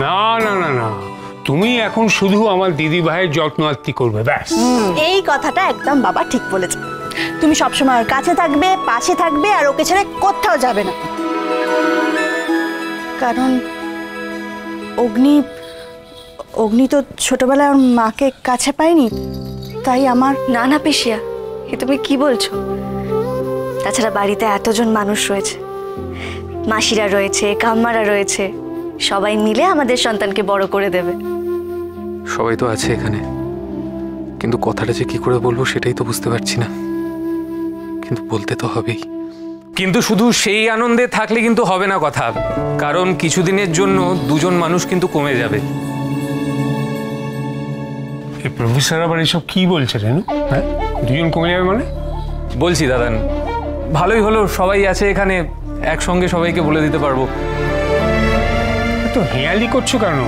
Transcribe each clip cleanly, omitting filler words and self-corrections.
না না না না, তুমি এখন শুধু আমার দিদি ভাইয়ের যত্ন আত্তি করবে ব্যাস। এই কথাটা একদম বাবা ঠিক বলেছে। তুমি সবসময় ওর কাছে থাকবে, পাশে থাকবে, আর ওকে ছেড়ে কোথাও যাবে না। কারণ অগ্নি তো ছোটবেলায় ওর মাকে কাছে পায়নি, তাই আমার। না না পিসিয়া, এ তুমি কি বলছো? তাছাড়া বাড়িতে এতজন মানুষ রয়েছে, মাসিরা রয়েছে, কাম্মারা রয়েছে, সবাই মিলে আমাদের সন্তানকে বড় করে দেবে। সবাই তো আছে এখানে, কিন্তু কথাটা যে কি করে বলবো সেটাই তো বুঝতে পারছি না। কিন্তু বলতে তো হবেই। কিন্তু শুধু সেই আনন্দে থাকলে কিন্তু হবে না কথা, কারণ কিছুদিনের জন্য দুজন মানুষ কিন্তু কমে যাবে। এই প্রফেসর আবার এসব কি বলছে রেনু? হ্যাঁ, দুজন কমে যাবে মানে? বলছি দাদান, ভালোই হলো সবাই আছে এখানে, একসঙ্গে সবাইকে বলে দিতে পারবো। তো হেয়ালি করছো কেন?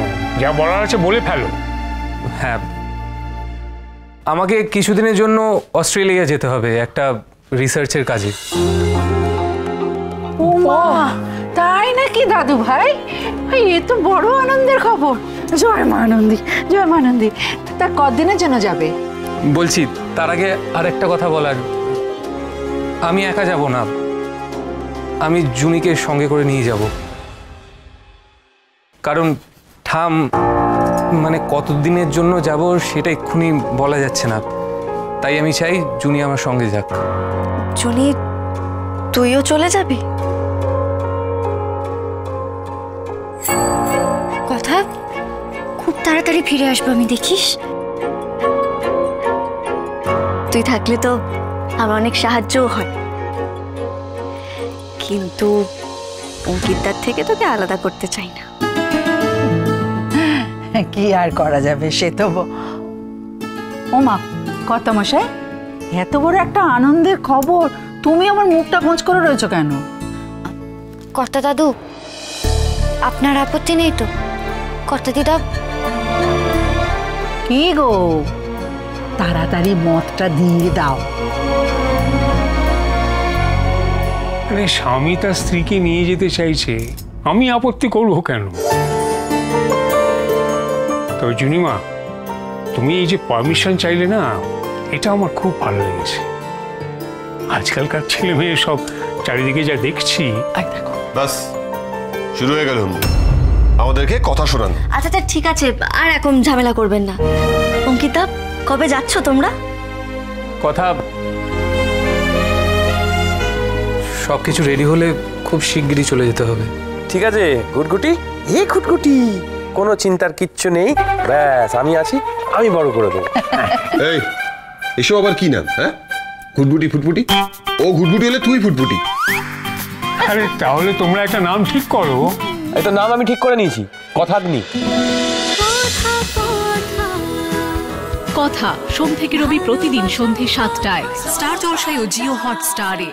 যা বলার আছে বলে ফেলো। হ্যাঁ, আমাকে কিছুদিনের জন্য অস্ট্রেলিয়া যেতে হবে একটা রিসার্চের কাজে। ও মা, তাই নাকি দাদু ভাই? এ তো বড় আনন্দের খবর। জয় মা আনন্দী, জয় মা আনন্দী। তা কতদিনের জন্য যাবে? বলছি তার আগে আর একটা কথা বলার, আমি একা যাব না, আমি জুনিকে সঙ্গে করে নিয়ে যাব। কারণ ঠাম মানে কতদিনের জন্য যাব সেটা এক্ষুনি বলা যাচ্ছে না, তাই আমি চাই জুনি আমার সঙ্গে যাক। জুনি, তুইও চলে যাবি? কথা খুব তাড়াতাড়ি ফিরে আসবো আমি, দেখিস। তুই থাকলে তো আমার অনেক সাহায্যও হয়, কিন্তু অঙ্কিতার থেকে তোকে আলাদা করতে চাই না। কি আর করা যাবে, সে তো। ও মা কর্তা মশাই, এত বড় একটা আনন্দের খবর, তুমি আমার মুখটা গোঁজ করে রয়েছো কেন? কর্তা দাদু, আপনার আপত্তি নেই তো? কর্তা দিদা। কি গো, তাড়াতাড়ি মতটা দিয়ে দাও। আরে স্বামী তার স্ত্রীকে নিয়ে যেতে চাইছে, আমি আপত্তি করবো কেন? তো জুনিমা, তুমি এই যে পারমিশন চাইলে না, এটা আমার খুব ভালো লেগেছে। আজকালকার ছেলে মেয়ে সব চারিদিকে যা দেখছি। বাস শুরু হয়ে গেল আমাদেরকে কথা শোনান। আচ্ছা আচ্ছা ঠিক আছে, আর এখন ঝামেলা করবেন না। অঙ্কিতা, কবে যাচ্ছ তোমরা? কথা সবকিছু রেডি হলে খুব শিগগিরই চলে যেতে হবে। ঠিক আছে গুটগুটি, এই খুটগুটি, কোনো চিন্তার কিচ্ছু নেই, ব্যাস আমি আছি, আমি বড় করে দেবো। এই এসব আবার কি নাম? হ্যাঁ, ঘুটবুটি ফুটফুটি? ও ঘুটবুটি হলে তুই ফুটফুটি। আরে তাহলে তোমরা একটা নাম ঠিক করো। এটা নাম আমি ঠিক করে নিয়েছি, কথাগ্নি। কথা সোম থেকে রবি প্রতিদিন সন্ধ্যে ৭টায় স্টার জলসায় ও জিও হটস্টারে।